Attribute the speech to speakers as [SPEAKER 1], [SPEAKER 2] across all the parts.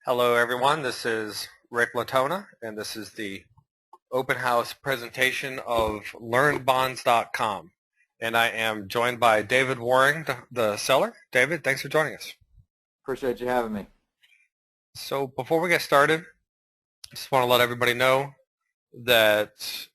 [SPEAKER 1] Hello everyone, this is Rick Latona and this is the open house presentation of learnbonds.com, and I am joined by David Waring, the seller. David, thanks for joining us.
[SPEAKER 2] Appreciate you having me.
[SPEAKER 1] So before we get started, I just want to let everybody know that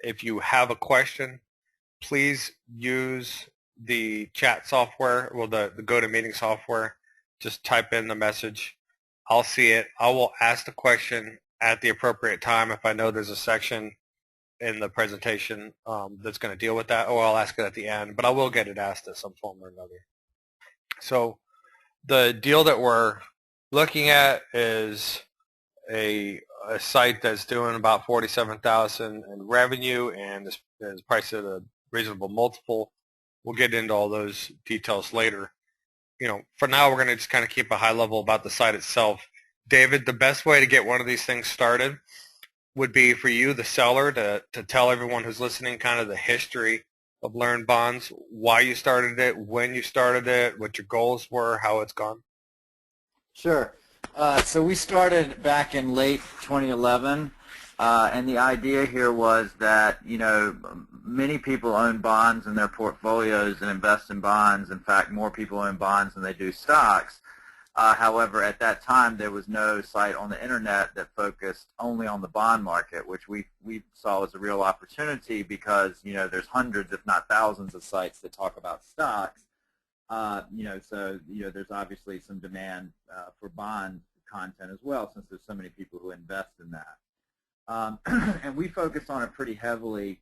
[SPEAKER 1] if you have a question, please use the chat software, well the GoToMeeting software. Just type in the message. I'll see it. I will ask the question at the appropriate time if I know there's a section in the presentation that's going to deal with that, or I'll ask it at the end, but I will get it asked at some form or another. So the deal that we're looking at is a site that's doing about $47,000 in revenue and is priced at a reasonable multiple. We'll get into all those details later. For now, we're going to just kind of keep a high level about the site itself. David, the best way to get one of these things started would be for you, the seller, to tell everyone who's listening kind of the history of Learn Bonds, why you started it, when you started it, what your goals were, how it's gone.
[SPEAKER 2] Sure. So we started back in late 2011, and the idea here was that, many people own bonds in their portfolios and invest in bonds. In fact, more people own bonds than they do stocks. However, at that time, there was no site on the internet that focused only on the bond market, which we saw as a real opportunity because, there's hundreds, if not thousands, of sites that talk about stocks. There's obviously some demand for bond content as well, since there's so many people who invest in that. And we focused on it pretty heavily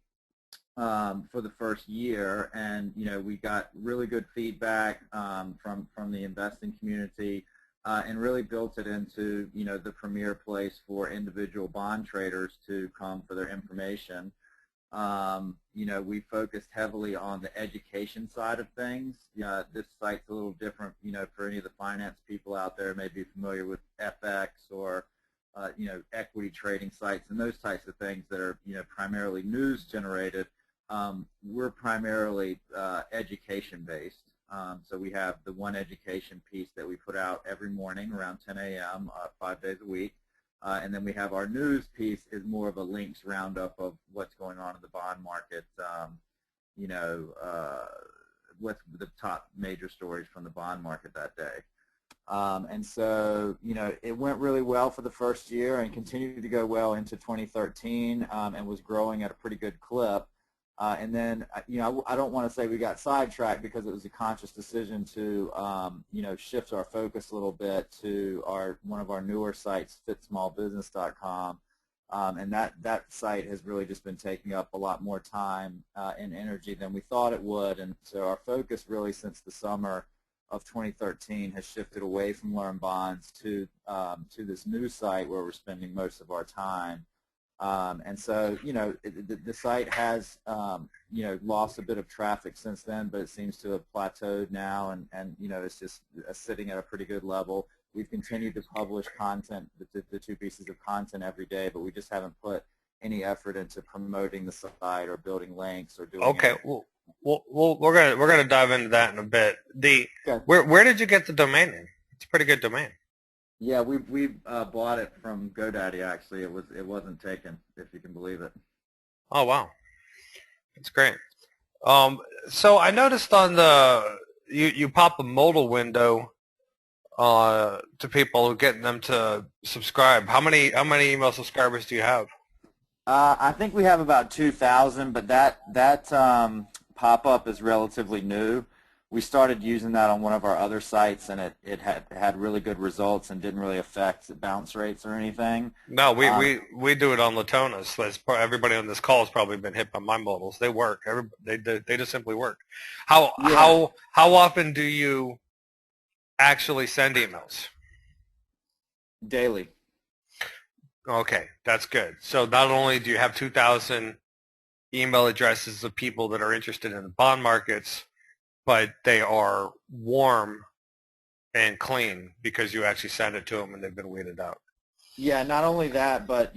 [SPEAKER 2] for the first year, and we got really good feedback from the investing community, and really built it into the premier place for individual bond traders to come for their information. We focused heavily on the education side of things. This site's a little different, for any of the finance people out there may be familiar with FX or, equity trading sites and those types of things that are, primarily news generated. We're primarily education-based. So we have the one education piece that we put out every morning around 10 a.m., 5 days a week. And then we have our news piece is more of a links roundup of what's going on in the bond market, what's the top major stories from the bond market that day. And so, it went really well for the first year and continued to go well into 2013, and was growing at a pretty good clip. And then, I don't want to say we got sidetracked because it was a conscious decision to, shift our focus a little bit to one of our newer sites, fitsmallbusiness.com. And that site has really just been taking up a lot more time and energy than we thought it would. And so our focus really since the summer of 2013 has shifted away from Learn Bonds to this new site where we're spending most of our time. And so, the site has, lost a bit of traffic since then, but it seems to have plateaued now, and it's just sitting at a pretty good level. We've continued to publish content, the two pieces of content every day, but we just haven't put any effort into promoting the site or building links or doing
[SPEAKER 1] Okay,
[SPEAKER 2] anything.
[SPEAKER 1] we're gonna dive into that in a bit.
[SPEAKER 2] Okay.
[SPEAKER 1] Where did you get the domain name? It's a pretty good domain.
[SPEAKER 2] Yeah, we bought it from GoDaddy. Actually, it wasn't taken, if you can believe it.
[SPEAKER 1] Oh wow, that's great. So I noticed on you pop a modal window to people, getting them to subscribe. How many email subscribers do you have?
[SPEAKER 2] I think we have about 2,000, but that pop-up is relatively new. We started using that on one of our other sites, and it had really good results and didn't really affect the bounce rates or anything.
[SPEAKER 1] No,
[SPEAKER 2] Um,
[SPEAKER 1] we do it on Latona. So everybody on this call has probably been hit by my modals. They work. They just simply work. How
[SPEAKER 2] yeah,
[SPEAKER 1] how how often do you actually send emails?
[SPEAKER 2] daily.
[SPEAKER 1] Okay, that's good. So not only do you have 2,000 email addresses of people that are interested in the bond markets, but they are warm and clean because you actually send it to them and they've been weeded out.
[SPEAKER 2] Yeah, not only that, but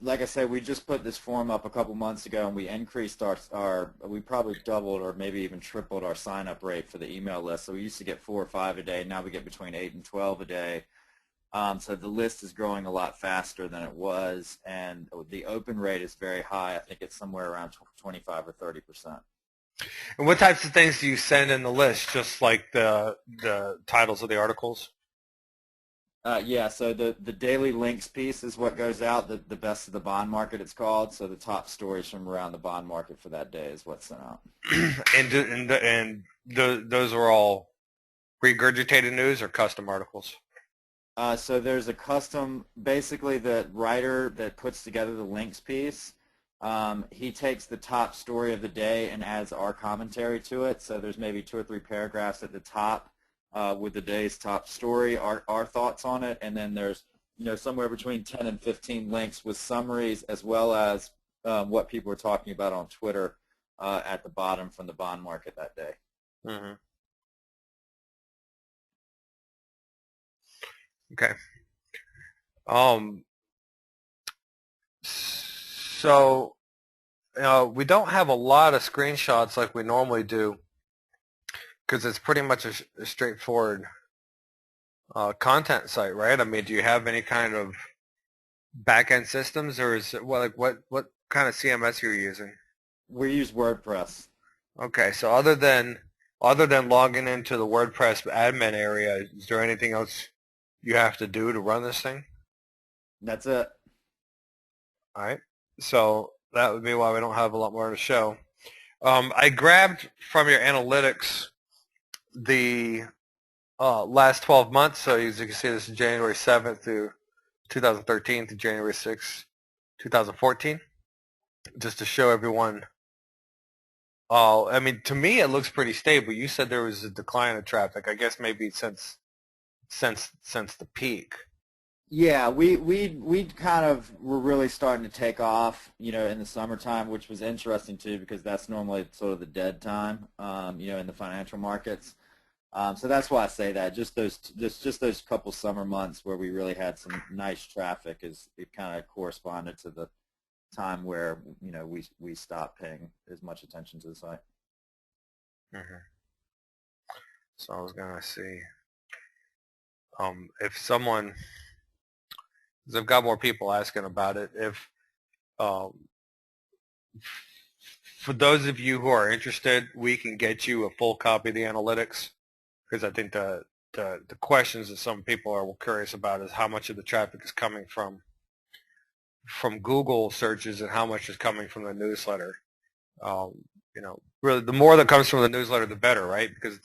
[SPEAKER 2] like I said, we just put this form up a couple months ago, and we increased we probably doubled or maybe even tripled our sign-up rate for the email list. So we used to get 4 or 5 a day. Now we get between 8 and 12 a day. So the list is growing a lot faster than it was, and the open rate is very high. I think it's somewhere around 25 or 30%.
[SPEAKER 1] And what types of things do you send in the list? Just like the titles of the articles?
[SPEAKER 2] Yeah, so the daily links piece is what goes out, the best of the bond market it's called. So the top stories from around the bond market for that day is what's sent out.
[SPEAKER 1] Those are all regurgitated news or custom articles?
[SPEAKER 2] So there's a custom, basically the writer that puts together the links piece, he takes the top story of the day and adds our commentary to it. So there's maybe 2 or 3 paragraphs at the top with the day's top story, our thoughts on it, and then there's somewhere between 10 and 15 links with summaries as well as what people are talking about on Twitter at the bottom from the bond market that day.
[SPEAKER 1] Mm-hmm. Okay. So we don't have a lot of screenshots like we normally do because it's pretty much a straightforward content site, right? I mean, do you have any kind of back-end systems, or is it what kind of CMS you're using?
[SPEAKER 2] We use WordPress.
[SPEAKER 1] Okay, so other than logging into the WordPress admin area, is there anything else you have to do to run this thing?
[SPEAKER 2] That's it.
[SPEAKER 1] All right. So that would be why we don't have a lot more to show. I grabbed from your analytics the last 12 months. So as you can see, this is January 7th through 2013 to January 6th, 2014, just to show everyone. I mean, to me, it looks pretty stable. You said there was a decline of traffic. I guess maybe since the peak.
[SPEAKER 2] Yeah, we kind of were really starting to take off, in the summertime, which was interesting too because that's normally sort of the dead time, in the financial markets. So that's why I say that. Just those couple summer months where we really had some nice traffic it kind of corresponded to the time where we stopped paying as much attention to the site.
[SPEAKER 1] Mm-hmm. So I was gonna see if someone. Because I've got more people asking about it. If um, for those of you who are interested, we can get you a full copy of the analytics because I think the questions that some people are curious about is how much of the traffic is coming from Google searches and how much is coming from the newsletter. Really, the more that comes from the newsletter, the better, right? Because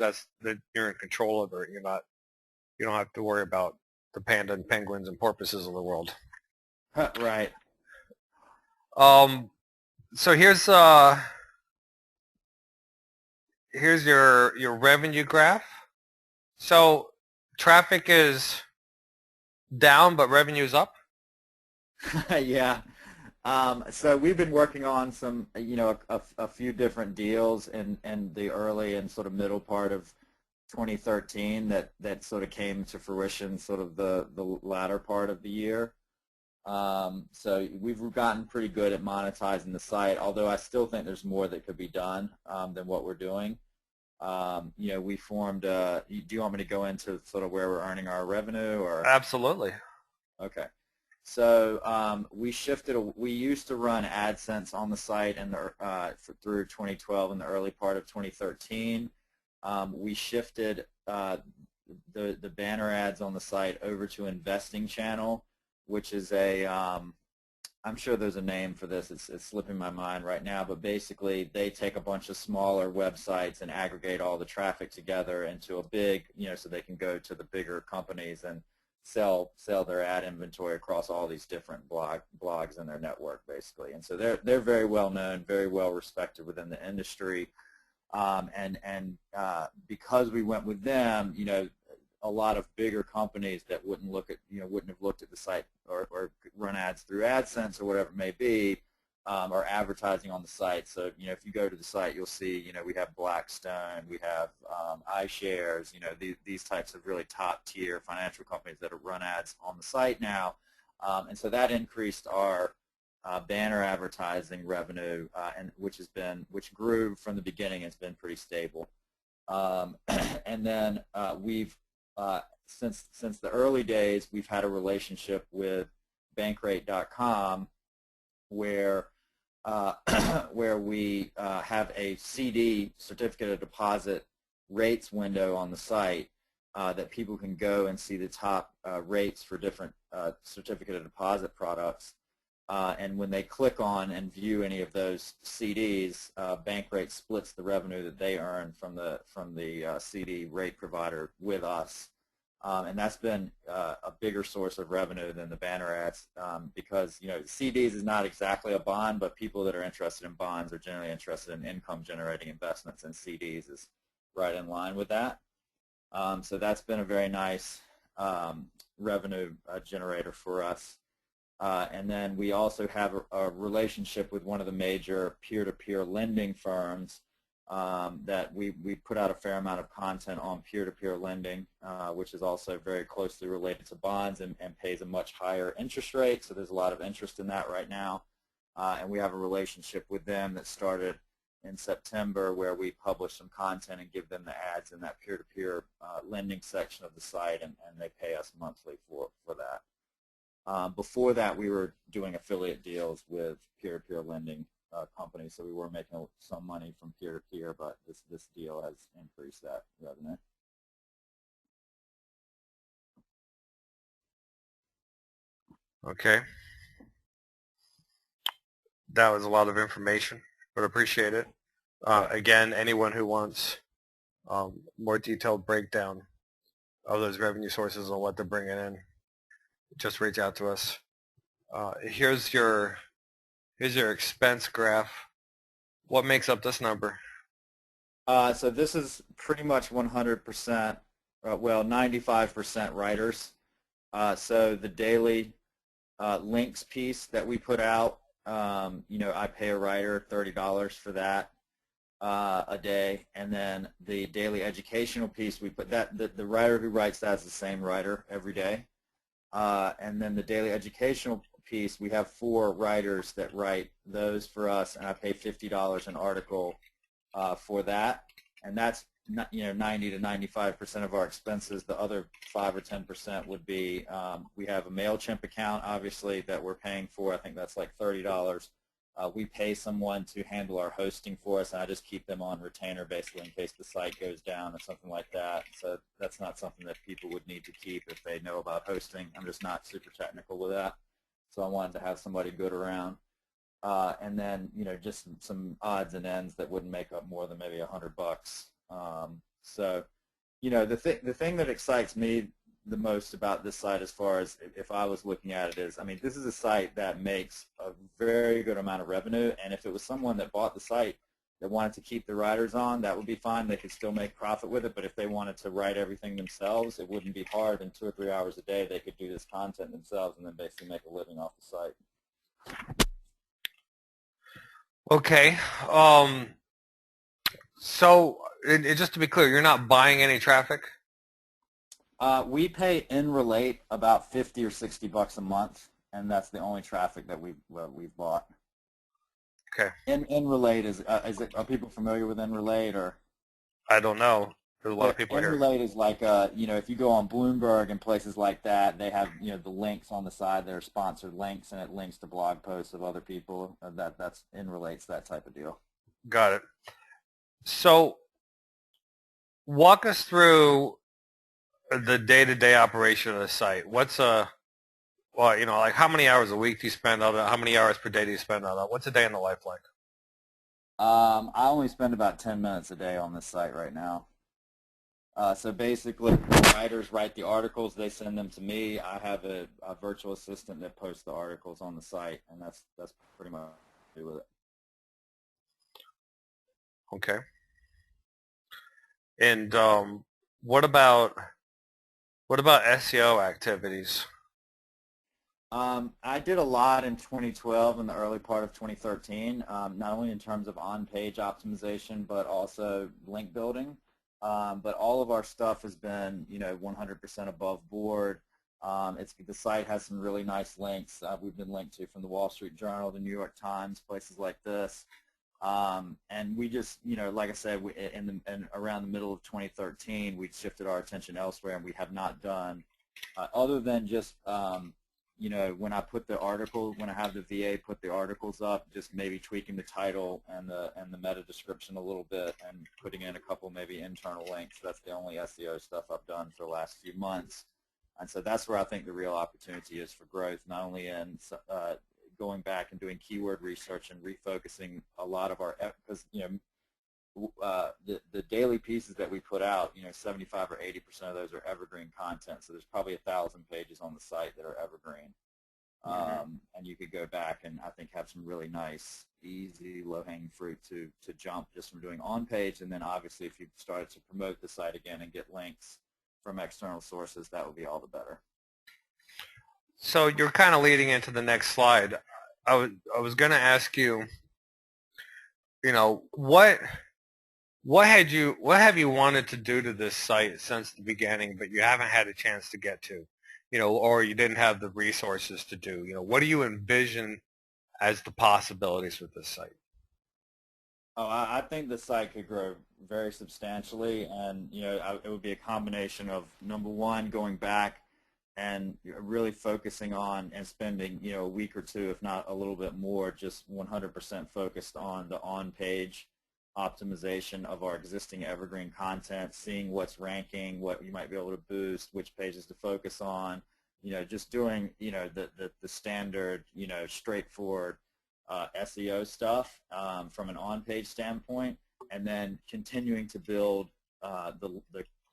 [SPEAKER 1] you're in control of it. You don't have to worry about the panda and penguins and porpoises of the world.
[SPEAKER 2] Right.
[SPEAKER 1] So here's your revenue graph. So traffic is down, but revenue is up.
[SPEAKER 2] Yeah. So we've been working on some, a few different deals in the early and sort of middle part of 2013 that sort of came to fruition sort of the latter part of the year. So we've gotten pretty good at monetizing the site, although I still think there's more that could be done than what we're doing. We formed, do you want me to go into sort of where we're earning our revenue? Or?
[SPEAKER 1] Absolutely.
[SPEAKER 2] Okay. So we used to run AdSense on the site through 2012 and the early part of 2013. We shifted the banner ads on the site over to Investing Channel, which is I'm sure there's a name for this. It's slipping my mind right now, but basically they take a bunch of smaller websites and aggregate all the traffic together into a big, so they can go to the bigger companies and sell their ad inventory across all these different blogs in their network, basically. And so they're very well known, very well respected within the industry. Because we went with them, a lot of bigger companies that wouldn't have looked at the site or run ads through AdSense or whatever it may be, are advertising on the site. So, if you go to the site, you'll see, we have Blackstone, we have iShares, these types of really top-tier financial companies that run ads on the site now. And so that increased our banner advertising revenue, which grew from the beginning. It's been pretty stable. And then we've since the early days, we've had a relationship with Bankrate.com where where we have a CD, certificate of deposit rates window on the site that people can go and see the top rates for different certificate of deposit products. And when they click on and view any of those CDs, Bankrate splits the revenue that they earn from the CD rate provider with us. And that's been a bigger source of revenue than the banner ads because, CDs is not exactly a bond, but people that are interested in bonds are generally interested in income-generating investments, and CDs is right in line with that. So that's been a very nice revenue generator for us. And then we also have a relationship with one of the major peer-to-peer lending firms that we put out a fair amount of content on peer-to-peer lending, which is also very closely related to bonds and pays a much higher interest rate. So there's a lot of interest in that right now. And we have a relationship with them that started in September where we publish some content and give them the ads in that peer-to-peer lending section of the site, and they pay us monthly for that. Before that, we were doing affiliate deals with peer-to-peer lending companies, so we were making some money from peer-to-peer, but this deal has increased that revenue.
[SPEAKER 1] Okay. That was a lot of information, but appreciate it. Again, anyone who wants more detailed breakdown of those revenue sources and what they're bringing in, just reach out to us. Here's your expense graph. What makes up this number?
[SPEAKER 2] So this is pretty much 100%, well, 95% writers. So the daily links piece that we put out, I pay a writer $30 for that a day, and then the daily educational piece, we put that, the writer who writes that is the same writer every day. And then the daily educational piece, we have 4 writers that write those for us, and I pay $50 an article for that, and that's 90 to 95% of our expenses. The other 5 or 10% would be we have a MailChimp account, obviously, that we're paying for. I think that's like $30. We pay someone to handle our hosting for us, and I just keep them on retainer basically in case the site goes down or something like that. So that's not something that people would need to keep if they know about hosting. I'm just not super technical with that. So I wanted to have somebody good around. And then, just some odds and ends that wouldn't make up more than maybe $100. So, the thing that excites me the most about this site, as far as if I was looking at it, is, this is a site that makes a very good amount of revenue, and if it was someone that bought the site that wanted to keep the writers on, that would be fine. They could still make profit with it, but if they wanted to write everything themselves, it wouldn't be hard. In 2 or 3 hours a day, they could do this content themselves and then basically make a living off the site.
[SPEAKER 1] Okay. So just to be clear, you're not buying any traffic?
[SPEAKER 2] We pay InRelate about $50 or $60 a month, and that's the only traffic that we've bought.
[SPEAKER 1] Okay.
[SPEAKER 2] InRelate are people familiar with InRelate, or?
[SPEAKER 1] I don't know. There's a lot of people here.
[SPEAKER 2] InRelate is like if you go on Bloomberg and places like that, they have the links on the side. They're sponsored links, and it links to blog posts of other people. That's InRelate's that type of deal.
[SPEAKER 1] Got it. So walk us through the day-to-day operation of the site. What's like how many hours a week do you spend on it? How many hours per day do you spend on it? What's a day in the life like?
[SPEAKER 2] I only spend about 10 minutes a day on this site right now. So basically, the writers write the articles. They send them to me. I have a virtual assistant that posts the articles on the site, and that's pretty much what I do with it.
[SPEAKER 1] Okay. And what about SEO activities?
[SPEAKER 2] I did a lot in 2012 and the early part of 2013, not only in terms of on-page optimization, but also link building. But all of our stuff has been, 100% above board. The site has some really nice links. We've been linked to from the Wall Street Journal, the New York Times, places like this. And we just, like I said, in around the middle of 2013, we shifted our attention elsewhere, and we have not done, other than just, when I put the article, when I have the VA put the articles up, just maybe tweaking the title and the meta description a little bit, and putting in a couple maybe internal links. That's the only SEO stuff I've done for the last few months. And so that's where I think the real opportunity is for growth, not only in going back and doing keyword research and refocusing a lot of our, because the daily pieces that we put out, 75 or 80% of those are evergreen content. So there's probably 1,000 pages on the site that are evergreen. And you could go back and I think have some really nice, easy, low-hanging fruit to jump just from doing on-page. And then obviously if you started to promote the site again and get links from external sources, that would be all the better.
[SPEAKER 1] So you're kind of leading into the next slide. I was going to ask you, what have you wanted to do to this site since the beginning, but you haven't had a chance to get to, or you didn't have the resources to do? What do you envision as the possibilities with this site?
[SPEAKER 2] Oh, I think the site could grow very substantially, and it would be a combination of, number one, going back and really focusing on and spending a week or two, if not a little bit more, just 100% focused on the on-page optimization of our existing evergreen content, seeing what's ranking, what you might be able to boost, which pages to focus on, just doing the standard straightforward SEO stuff from an on-page standpoint, and then continuing to build the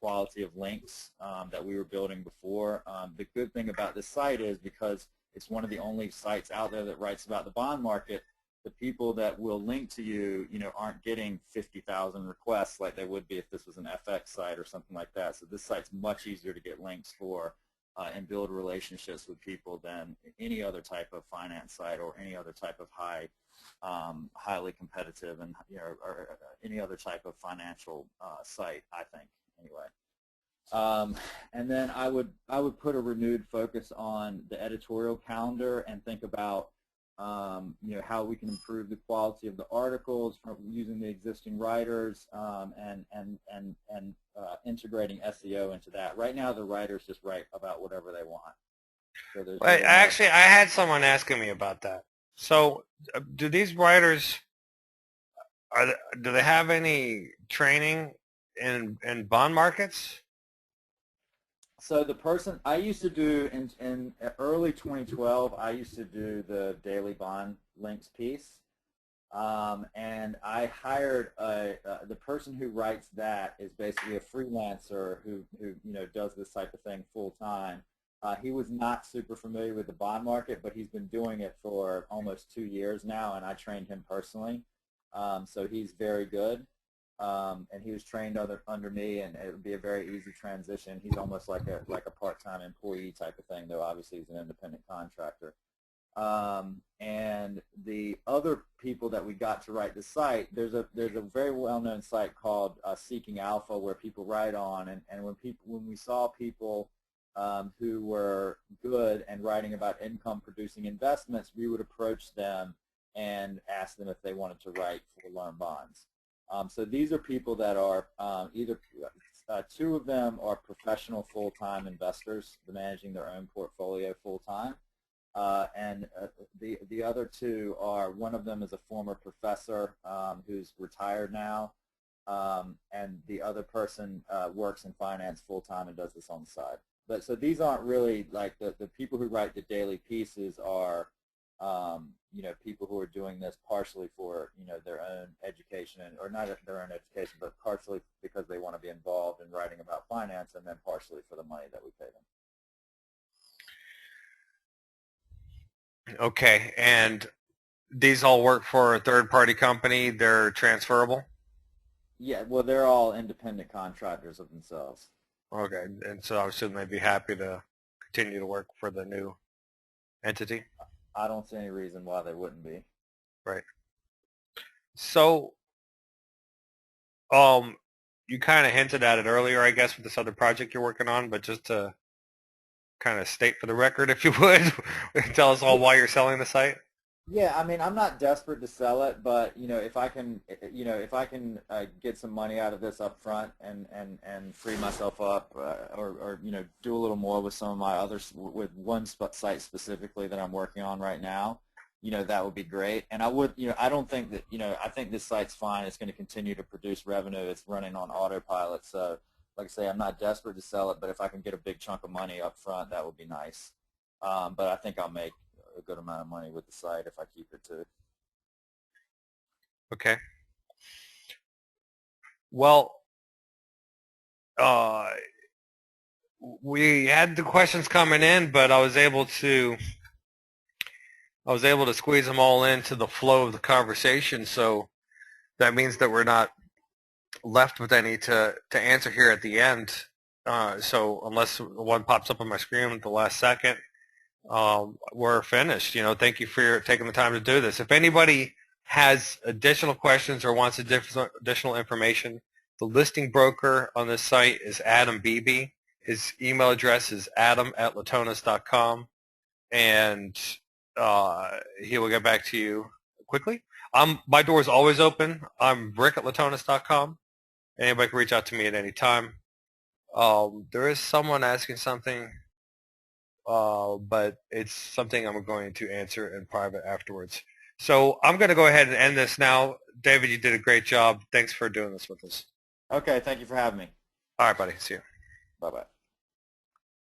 [SPEAKER 2] quality of links that we were building before. The good thing about this site is, because it's one of the only sites out there that writes about the bond market, the people that will link to you, aren't getting 50,000 requests like they would be if this was an FX site or something like that. So this site's much easier to get links for and build relationships with people than any other type of finance site or any other type of highly competitive and or any other type of financial site, I think, anyway. And then I would put a renewed focus on the editorial calendar and think about how we can improve the quality of the articles from using the existing writers and integrating SEO into that. Right now, the writers just write about whatever they want. So there's really
[SPEAKER 1] Actually, I had someone asking me about that. So, do these writers do they have any training in bond markets?
[SPEAKER 2] So the person I used to do in early 2012, I used to do the daily bond links piece, and I hired the person who writes that is basically a freelancer who does this type of thing full time. He was not super familiar with the bond market, but he's been doing it for almost 2 years now, and I trained him personally. So he's very good. And he was trained under me, and it would be a very easy transition. He's almost like a part-time employee type of thing, though obviously he's an independent contractor. And the other people that we got to write the site, there's a very well-known site called Seeking Alpha where people write on, and when we saw people who were good and writing about income-producing investments, we would approach them and ask them if they wanted to write for loan bonds. So these are people that are either two of them are professional full-time investors managing their own portfolio full-time, and the other two are, one of them is a former professor who's retired now, and the other person works in finance full-time and does this on the side. But so these aren't really like the people who write the daily pieces are people who are doing this partially for, their own education, or not their own education, but partially because they want to be involved in writing about finance, and then partially for the money that we pay them.
[SPEAKER 1] Okay, and these all work for a third-party company. They're transferable?
[SPEAKER 2] Yeah, well, they're all independent contractors of themselves.
[SPEAKER 1] Okay, and so I assume they'd be happy to continue to work for the new entity?
[SPEAKER 2] I don't see any reason why they wouldn't be.
[SPEAKER 1] Right. So, you kind of hinted at it earlier, I guess, with this other project you're working on, but just to kind of state for the record, if you would, tell us all why you're selling the site.
[SPEAKER 2] Yeah, I mean, I'm not desperate to sell it, but if I can get some money out of this up front and free myself up, or do a little more with some of my others, with one site specifically that I'm working on right now, that would be great. And I don't think that, I think this site's fine. It's going to continue to produce revenue. It's running on autopilot. So, like I say, I'm not desperate to sell it, but if I can get a big chunk of money up front, that would be nice. But I think I'll make a good amount of money with the site if I keep it too.
[SPEAKER 1] Okay. Well, uh, we had the questions coming in, but I was able to squeeze them all into the flow of the conversation. So that means that we're not left with any to answer here at the end. So unless one pops up on my screen at the last second, we're finished. Thank you for taking the time to do this. If anybody has additional questions or wants additional information, the listing broker on this site is Adam Beebe. His email address is adam@latonas.com, and he will get back to you quickly. My door is always open. I'm rick@latonas.com. Anybody can reach out to me at any time. There is someone asking something, but it's something I'm going to answer in private afterwards. So I'm going to go ahead and end this now. David, you did a great job. Thanks for doing this with us.
[SPEAKER 2] Okay, thank you for having me.
[SPEAKER 1] All right, buddy. See you.
[SPEAKER 2] Bye-bye.